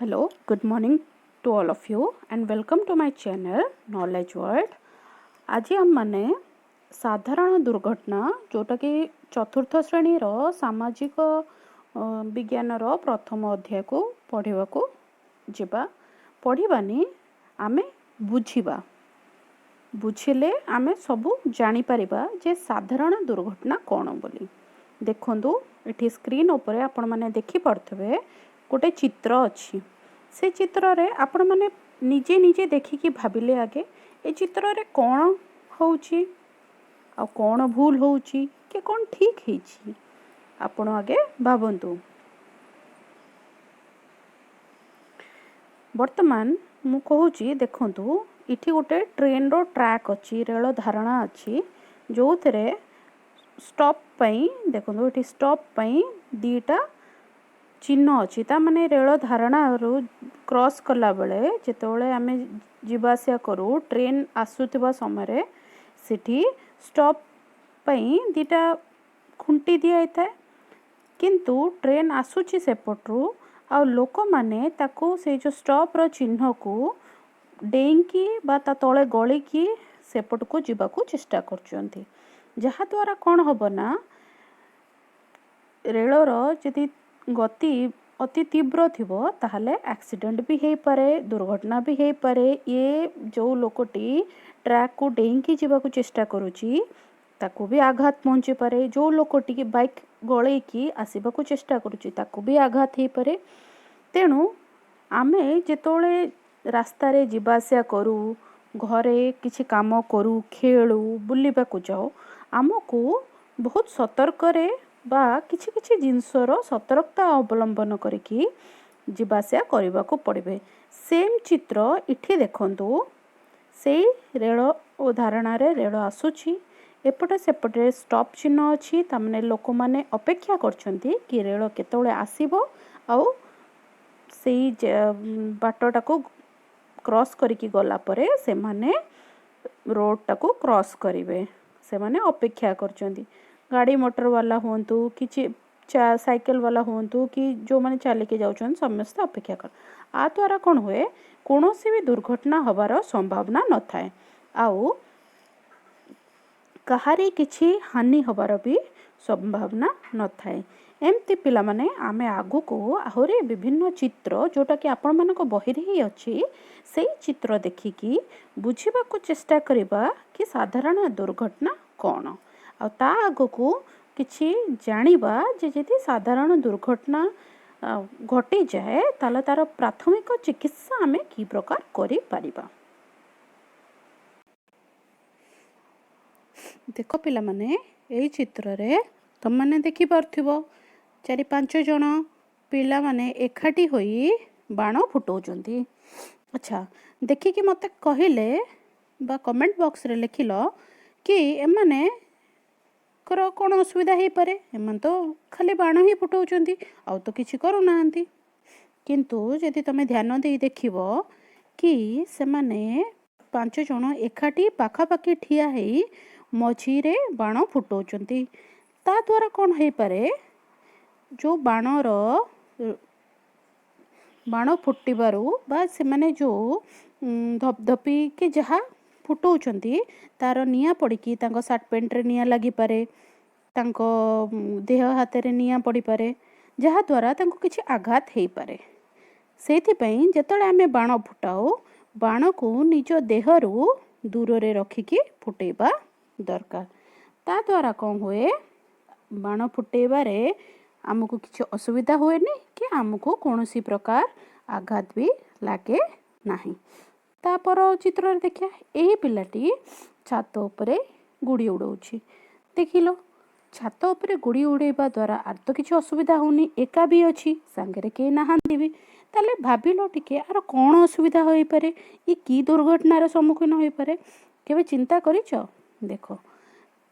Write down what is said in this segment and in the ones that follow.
Hello, good morning to all of you and welcome to my channel Knowledge World. आज हम माने साधारण दुर्घटना जोटा कि चतुर्थ श्रेणी रो सामाजिक विज्ञान रो प्रथम अध्याय को पढ़िबा को जिबा पढ़िबानी आमे बुझिबा बुझिले आमे सबू जानी परिबा जे साधारण दुर्घटना कोन बोली। देखंतु एठी स्क्रीन ऊपर आपण माने देखि पड़थबे गोटे चित्र अच्छी से चित्र रे आपण माने निजे निजे देखिकी भाबिले आगे ए चित्र रे कौन होउची आ कौन भूल होउची के कौन ठीक हेची आपण आगे भाबंतु। वर्तमान मु कहूची देखंतु इठी गोटे ट्रेन रो ट्रैक अच्छी रेल धारणा अच्छी जो थरे स्टॉप पई देखंतु इठी स्टॉप पई दीटा चिन्ह अच्छी ता माने रेल धारणा क्रॉस कला बेले जेतोले आमे जीवासिया करू ट्रेन आसुथिबा समय सिटी स्टॉप पई दीटा खुंटी दिया थाए किंतु ट्रेन आसुची सेपटरू आ लोक माने ताको से जो स्टॉप रो चिन्ह को डेंकी बा ता तळे गळी की सेपट को जीवा को चेष्टा करचंती जहा द्वारा कोन होबना रेल रो जदी गति अति तीव्र थिबो ताहले एक्सीडेंट भी हे पारे दुर्घटना भी हे पारे। ये जो लोकटी ट्रैक को डेंकी जीवा को चेष्टा करूची ताको भी आघात पहुंची पारे। जो लोकटी की बाइक गळे की आसीबा को चेष्टा करूची ताको भी आघात हे पारे। तेणु आमे जेतोळे रास्ता रे जीवासिया करू घरे किछि काम करू खेलू बुलिबा को जाओ आमको बहुत सतर्क रे बा किछि किछि जिनसर सतर्कता अवलंबन करिकी जीवासिया करबा को पड़बे। सेम चित्र इठी देखंतु से रेल उदाहरण रे रेल आसुची एपटे सेपटे स्टॉप चिन्ह अछि तामने लोक माने अपेक्षा करछंती कि रेल केतोळे आसीबो आ सेई बाटटा को क्रॉस करिकी गला परे से माने रोड टाको क्रॉस करिवे से माने अपेक्षा करछंती। गाड़ी मोटर वाला होंतु कि साइकिल वाला होंतु कि जो माने चल के जाउछन समस्त अपेक्षा कर आ द्वारा कोन हुए कोनोसी भी दुर्घटना हबार संभावना न थाए आउ कहारी किछि हानि हबार भी संभावना न थाए। एमती पिला माने आमे आगु को आहुरे विभिन्न चित्र जोटा कि आपण मानको बही रे अछि सेही चित्र देखिकी बुझिबा को चेष्टा करिबा कि साधारण दुर्घटना कोन आ ता आगो को किछि जानिबा जे जदि साधारण दुर्घटना घटी जाए ताले तार प्राथमिक चिकित्सा आमे की प्रकार करि परिबा। देखो पिला माने एई चित्र रे तुम माने देखि पारथिबो 4-5 जण पिला माने एखाटी होई बाण फुटौचंती। अच्छा देखि कि मते कहिले बा कमेंट बॉक्स रे लिखिलो कि एमाने करो कौन असुविधा हो पारे एमन तो खाली बाण ही फुटाउछंती आउ तो किछि करू नाहंती किंतु यदि तमे ध्यान दे देखिबो कि से माने 5 जण एखाटी पाखापाखी ठिया हेई मझी रे बाण फुटाउछंती ता द्वारा कौन हो पारे जो बाण फुटिबारु बा से माने जो धपधपी के जहा फुटाउछंती तार निया पड़िकी तांको शर्ट पैंट रे निया लागि पारे तांको देह हाथ रे निया पड़ी पारे जहा द्वारा तांको किछि आघात हेई पारे। सेथि पई जेतले आमे बाण फुटाओ बाण को निज देह रु दूर रे रखिकी फुटेबा दरकार ता द्वारा कोन होए बाण फुटेबा रे हमको किछि असुविधा होएनी कि हमको कोनोसी प्रकार आघात भी लागे नाही। तापर चित्र देखिया एही पिलाटी छात उपरे गुड़ी उड़ौछि देखिलो छात उपरे गुड़ी उड़ेबा द्वारा आर तो किछि असुविधा होनी एका भी अछि संगे के नाहांती भी ताले भाबिलो टिके आर कोन असुविधा होई पारे ई की दुर्घटना रे सम्मुखीन होई पारे केबे चिंता करिचो। देखो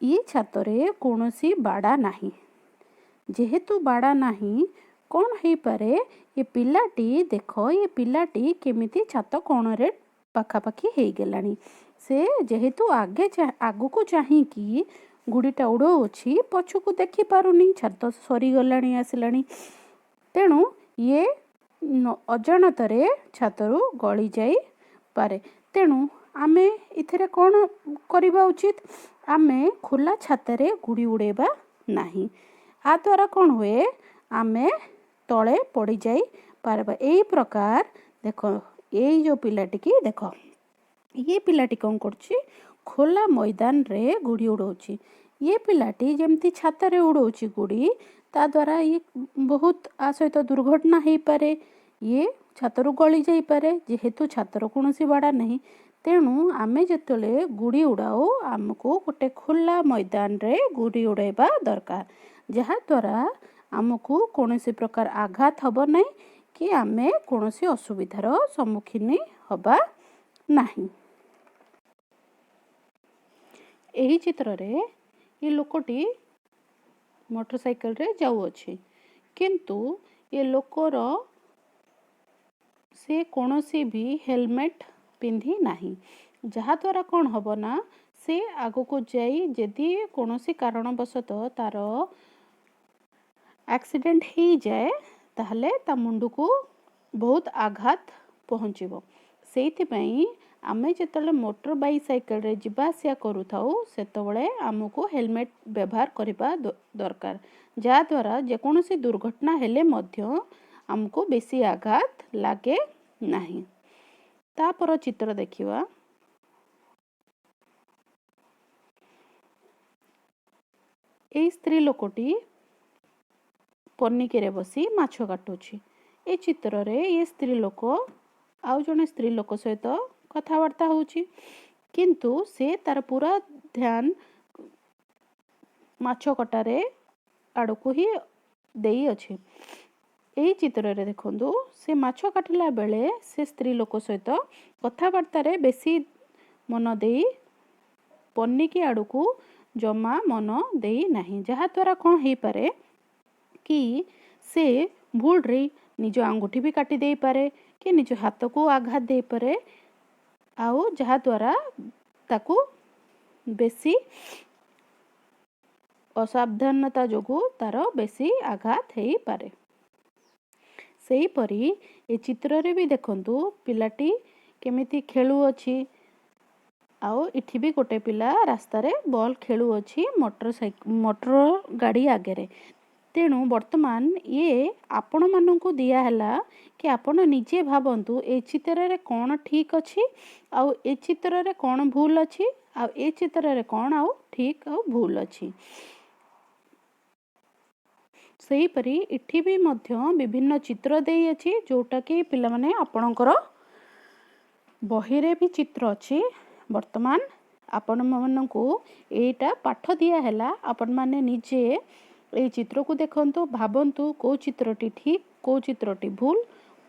ई छात रे कोनोसी बाड़ा नाही जेहेतु बाड़ा नाही कोन हेई पारे ये पिलाटी देखो ये पिलाटी केमिति छात कोण रे पाखापाखी हेई गेलानी से जेहेतु आगु को चाही कि गुड़ीटा उड़ौछि पछु को देखि पारुनी छात सरी गलानी आसिलानी तेणु ये ଅଜାଣତରେ ଛାତରୁ ଗଳି ଯାଇପାରେ। ତେଣୁ ଆମେ ଏଥିରେ କ'ଣ କରିବା ଉଚିତ? ଆମେ ଖୋଲା ଛାତରେ ଗୁଡ଼ି ଉଡ଼ାଇବା ନାହିଁ। ଆ ଦ୍ୱାରା କ'ଣ ହୁଏ? ଆମେ ତଳେ ପଡ଼ିଯାଇପାରିବା। ଏଇ ପ୍ରକାର ଦେଖ, ଏଇ ଯେଉଁ ପିଲାଟିକି ଦେଖ, ଇଏ ପିଲାଟି କ'ଣ କରୁଛି? ଖୋଲା ମଇଦାନରେ ଗୁଡ଼ି ଉଡ଼ଉଛି। ଇଏ ପିଲାଟି ଯେମିତି ଛାତରେ ଉଡ଼ଉଛି ଗୁଡ଼ି, ତା ଦ୍ୱାରା ଇଏ ବହୁତ ଆ ସହିତ ଦୁର୍ଘଟଣା ହେଇପାରେ। ଇଏ ଛାତରୁ ଗଳି ଯାଇପାରେ, ଯେହେତୁ ଛାତର କୌଣସି ବାଡ଼ା ନାହିଁ। ତେଣୁ ଆମେ ଯେତେବେଳେ ଗୁଡ଼ି ଉଡ଼ାଉ, ଆମକୁ ଗୋଟେ ଖୋଲା ମଇଦାନରେ ଗୁଡ଼ି ଉଡ଼ାଇବା ଦରକାର, ଯାହାଦ୍ୱାରା ଆମକୁ କୌଣସି ପ୍ରକାର ଆଘାତ ହେବ ନାହିଁ କି ଆମେ କୌଣସି ଅସୁବିଧାର ସମ୍ମୁଖୀନ ହେବା ନାହିଁ। ଏହି ଚିତ୍ରରେ ଏ ଲୋକଟି ମୋଟର ସାଇକେଲରେ ଯାଉଅଛି, କିନ୍ତୁ ଏ ଲୋକର ସେ କୌଣସି ବି ହେଲମେଟ୍ ପିନ୍ଧି ନାହିଁ। ଯାହାଦ୍ୱାରା କ'ଣ ହେବ ନା, ସେ ଆଗକୁ ଯାଇ ଯଦି କୌଣସି କାରଣବଶତଃ ତା'ର ଆକ୍ସିଡେଣ୍ଟ ହେଇଯାଏ, ତାହେଲେ ତା ମୁଣ୍ଡକୁ ବହୁତ ଆଘାତ ପହଞ୍ଚିବ। ସେଇଥିପାଇଁ ଆମେ ଯେତେବେଳେ ମୋଟର ବାଇସାଇକେଲରେ ଯିବା ଆସିବା କରୁଥାଉ, ସେତେବେଳେ ଆମକୁ ହେଲମେଟ୍ ବ୍ୟବହାର କରିବା ଦରକାର, ଯାହାଦ୍ୱାରା ଯେକୌଣସି ଦୁର୍ଘଟଣା ହେଲେ ମଧ୍ୟ ଆମକୁ ବେଶୀ ଆଘାତ ଲାଗେ ନାହିଁ। ତାପର ଚିତ୍ର ଦେଖିବା। এই ସ୍ତ୍ରୀ ଲୋକଟି ପନିକିରେ ବସି ମାଛ କାଟୁଛି। ଏ ଚିତ୍ରରେ ଏ ସ୍ତ୍ରୀ ଲୋକ ଆଉ ଜଣେ ସ୍ତ୍ରୀ ଲୋକ ସହିତ କଥାବାର୍ତ୍ତା ହେଉଛି, କିନ୍ତୁ ସେ ତାର ପୁରା ଧ୍ୟାନ ମାଛ କଟାରେ ଆଡ଼କୁ ହିଁ ଦେଇଅଛି। ଏହି ଚିତ୍ରରେ ଦେଖନ୍ତୁ, ସେ ମାଛ କାଟିଲା ବେଳେ ସେ ସ୍ତ୍ରୀ ଲୋକ ସହିତ କଥାବାର୍ତ୍ତାରେ ବେଶୀ ମନ ଦେଇ ପନିକି ଆଡ଼କୁ ଜମା ମନ ଦେଇ ନାହିଁ। ଯାହାଦ୍ୱାରା କ'ଣ ହେଇପାରେ କି ସେ ଭୁଲରେ ନିଜ ଆଙ୍ଗୁଠି ବି କାଟି ଦେଇପାରେ କି ନିଜ ହାତକୁ ଆଘାତ ଦେଇପାରେ, ଆଉ ଯାହାଦ୍ୱାରା ତାକୁ ବେଶୀ ଅସାବଧାନତା ଯୋଗୁଁ ତାର ବେଶୀ ଆଘାତ ହେଇପାରେ। ସେହିପରି ଏ ଚିତ୍ରରେ ବି ଦେଖନ୍ତୁ, ପିଲାଟି କେମିତି ଖେଳୁଅଛି। ଆଉ ଏଠି ବି ଗୋଟେ ପିଲା ରାସ୍ତାରେ ବଲ୍ ଖେଳୁଅଛି ମୋଟର ଗାଡ଼ି ଆଗରେ। ତେଣୁ ବର୍ତ୍ତମାନ ଇଏ ଆପଣମାନଙ୍କୁ ଦିଆହେଲା କି ଆପଣ ନିଜେ ଭାବନ୍ତୁ, ଏ ଚିତ୍ରରେ କ'ଣ ଠିକ୍ ଅଛି ଆଉ ଏ ଚିତ୍ରରେ କ'ଣ ଭୁଲ ଅଛି, ଆଉ ଏ ଚିତ୍ରରେ କ'ଣ ଆଉ ଠିକ୍ ଆଉ ଭୁଲ ଅଛି। ସେହିପରି ଏଠି ବି ମଧ୍ୟ ବିଭିନ୍ନ ଚିତ୍ର ଦେଇଅଛି, ଯେଉଁଟାକି ପିଲାମାନେ ଆପଣଙ୍କର ବହିରେ ବି ଚିତ୍ର ଅଛି। ବର୍ତ୍ତମାନ ଆପଣମାନଙ୍କୁ ଏଇଟା ପାଠ ଦିଆହେଲା, ଆପଣମାନେ ନିଜେ এই ଚିତ୍ରକୁ ଦେଖନ୍ତୁ, ଭାବନ୍ତୁ କେଉଁ ଚିତ୍ରଟି ଠିକ୍, କେଉଁ ଚିତ୍ରଟି ଭୁଲ,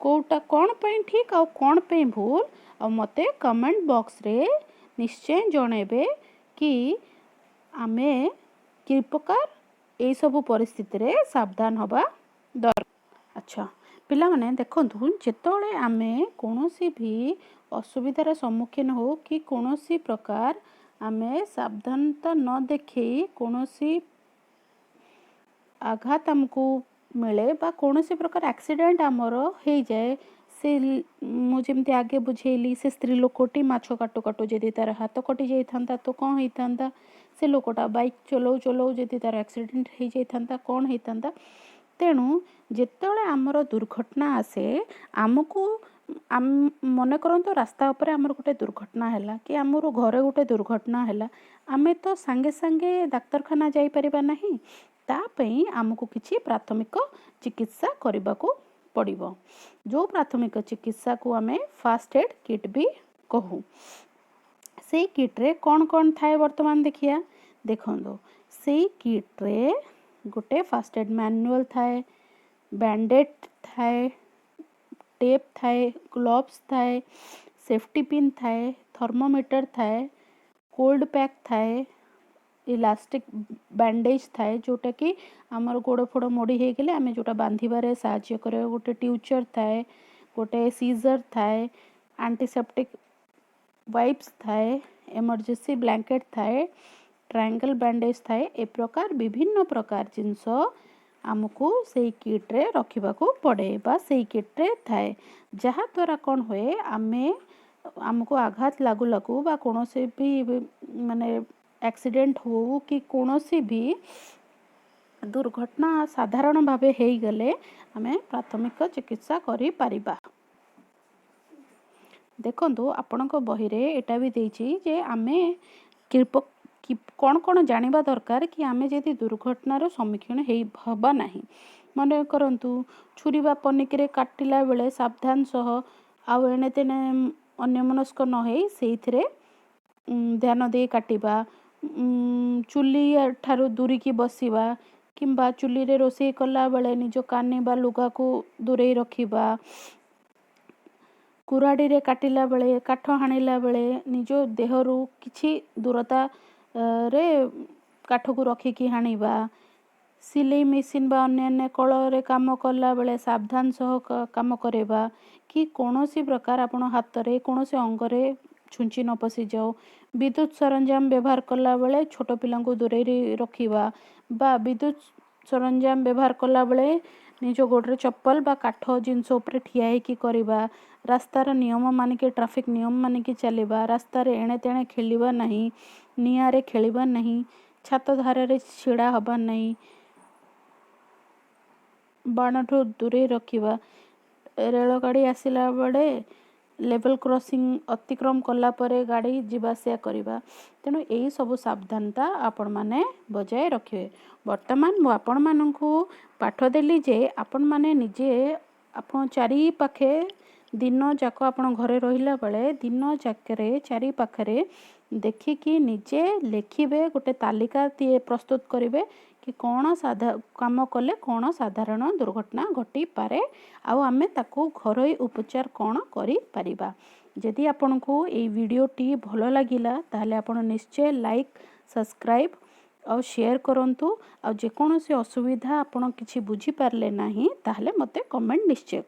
କେଉଁଟା କ'ଣ ପାଇଁ ଠିକ୍ ଆଉ କ'ଣ ପାଇଁ ଭୁଲ, ଆଉ ମୋତେ କମେଣ୍ଟ ବକ୍ସରେ ନିଶ୍ଚୟ ଜଣାଇବେ କି ଆମେ କି ପ୍ରକାର ଏଇସବୁ ପରିସ୍ଥିତିରେ ସାବଧାନ ହେବା ଦରକାର। ଆଚ୍ଛା ପିଲାମାନେ ଦେଖନ୍ତୁ, ଯେତେବେଳେ ଆମେ କୌଣସି ବି ଅସୁବିଧାର ସମ୍ମୁଖୀନ ହେଉ କି କୌଣସି ପ୍ରକାର ଆମେ ସାବଧାନତା ନ ଦେଖାଇ କୌଣସି ଆଘାତ ଆମକୁ ମିଳେ ବା କୌଣସି ପ୍ରକାର ଆକ୍ସିଡେଣ୍ଟ ଆମର ହେଇଯାଏ, ସେ ମୁଁ ଯେମିତି ଆଗେ ବୁଝେଇଲି, ସେ ସ୍ତ୍ରୀ ଲୋକଟି ମାଛ କାଟୁ କାଟୁ ଯଦି ତାର ହାତ କଟି ଯାଇଥାନ୍ତା ତ କ'ଣ ହେଇଥାନ୍ତା? ସେ ଲୋକଟା ବାଇକ୍ ଚଲାଉ ଚଲାଉ ଯଦି ତାର ଆକ୍ସିଡେଣ୍ଟ ହେଇଯାଇଥାନ୍ତା କ'ଣ ହେଇଥାନ୍ତା? ତେଣୁ ଯେତେବେଳେ ଆମର ଦୁର୍ଘଟଣା ଆସେ, ଆମକୁ ମନେ କରନ୍ତୁ ରାସ୍ତା ଉପରେ ଆମର ଗୋଟେ ଦୁର୍ଘଟଣା ହେଲା କି ଆମର ଘରେ ଗୋଟେ ଦୁର୍ଘଟଣା ହେଲା, ଆମେ ତ ସାଙ୍ଗେ ସାଙ୍ଗେ ଡାକ୍ତରଖାନା ଯାଇପାରିବା ନାହିଁ। ତା ପାଇଁ ଆମକୁ କିଛି ପ୍ରାଥମିକ ଚିକିତ୍ସା କରିବାକୁ ପଡ଼ିବ, ଯେଉଁ ପ୍ରାଥମିକ ଚିକିତ୍ସାକୁ ଆମେ ଫାର୍ଷ୍ଟ ଏଡ୍ କିଟ୍ ବି କହୁ। ସେଇ କିଟ୍ରେ କ'ଣ କ'ଣ ଥାଏ ବର୍ତ୍ତମାନ ଦେଖିବା। ଦେଖନ୍ତୁ, ସେଇ କିଟ୍ରେ ଗୋଟେ ଫାର୍ଷ୍ଟ ଏଡ୍ ମ୍ୟାନୁଆଲ୍ ଥାଏ, ବ୍ୟାଣ୍ଡେଡ୍ ଥାଏ, ଟେପ୍ ଥାଏ, ଗ୍ଲୋଭ୍ସ ଥାଏ, ସେଫ୍ଟି ପିନ୍ ଥାଏ, ଥର୍ମୋମିଟର ଥାଏ, କୋଲ୍ଡ ପ୍ୟାକ୍ ଥାଏ, ଇଲାଷ୍ଟିକ୍ ବ୍ୟାଣ୍ଡେଜ୍ ଥାଏ, ଯେଉଁଟାକି ଆମର ଗୋଡ଼ ଫୋଡ଼ ମୋଡ଼ି ହେଇଗଲେ ଆମେ ଯେଉଁଟା ବାନ୍ଧିବାରେ ସାହାଯ୍ୟ କରେ, ଗୋଟେ ଟ୍ୟୁଚର୍ ଥାଏ, ଗୋଟେ ସିଜର୍ ଥାଏ, ଆଣ୍ଟିସେପ୍ଟିକ୍ ୱାଇପ୍ସ ଥାଏ, ଏମର୍ଜେନ୍ସି ବ୍ଲାଙ୍କେଟ୍ ଥାଏ, ଟ୍ରାୟାଙ୍ଗଲ୍ ବ୍ୟାଣ୍ଡେଜ୍ ଥାଏ। ଏ ପ୍ରକାର ବିଭିନ୍ନ ପ୍ରକାର ଜିନିଷ आमको सेई किट्रे रखिबाकू पड़े बा सेई किट्रे थाए जहा द्वारा कौन हुए आमको आघात लागू लागू बा कोनोसी भी माने एक्सीडेंट हो कि कोनोसी भी दुर्घटना साधारण भावे हेई गले आमे प्राथमिक चिकित्सा करि परिबा। देखंतु आपणक बही रे एटा भी देछि जे आमे कौन कौन जानिबा दरकार कि आमे जदि दुर्घटनार सम्मुखीन हेई हबा नाही। मन करंतु छुरी बा पनिकिरे काटिला बेले सावधान सह आउ एने तेने अन्यमनस्क न हेई सेइथिरे ध्यान दे काटिबा चुली ठारू दूरी की बसिबा किंबा चुली रे रोषेई कला बेले निज कानी बा लुगा को दूरेई रखिबा कुराड़ी रे काटिला बेले काठ हाणिला बेले निज देहरु किछि दूरता रे काठ को रखिकी हाणिबा सिलाई मेसिन बा अन्य कल रे काम कला बेले सावधान सह काम करेबा कि कोनोसी प्रकार आपण हाथ रे कोनोसी अंग रे छुंची न पसी जाओ विद्युत सरंजाम व्यवहार कला बेले छोट पिला को दूरेई रखिबा बा विद्युत सरंजाम व्यवहार कला बेले निज गोड़े चप्पल बा काठ जिनस उपरे ठिया हेकी करबा रास्तार नियम मानिके ट्रैफिक नियम मानिके चलेबा रास्ता रे एणे तेणे खेलिबा नहीं निया रे खेलिबा नहीं छात धार रे छिड़ा हबा नहीं बाणठू दूरे रखिबा रेल गाड़ी आसिला बड़े लेवल क्रॉसिंग अतिक्रम कला परे गाड़ी जीवासिया करबा तेणु यही सब सावधानता आपण माने बजाय रखिए। वर्तमान मु आपण माननकु पाठ देली जे आपण माने निजे आपण चारि पाखे दिन जाक आपण घरे रहिला बेले दिन जाकरे चारि पाखरे देखिकी निजे लेखिबे गोटे तालिका प्रस्तुत करिवे कि कौन काम कले कौन साधारण दुर्घटना घटी पारे आउ आमे ताकू घरोई उपचार कौन करि परिबा। यदि आपनको ये वीडियोटी भलो लागिला ताहले आपण निश्चय लाइक सब्सक्राइब और शेयर करंतु आ जे कोनोसी असुविधा आपण किछि बुझी पारले नाही ताहले मते कमेंट निश्चय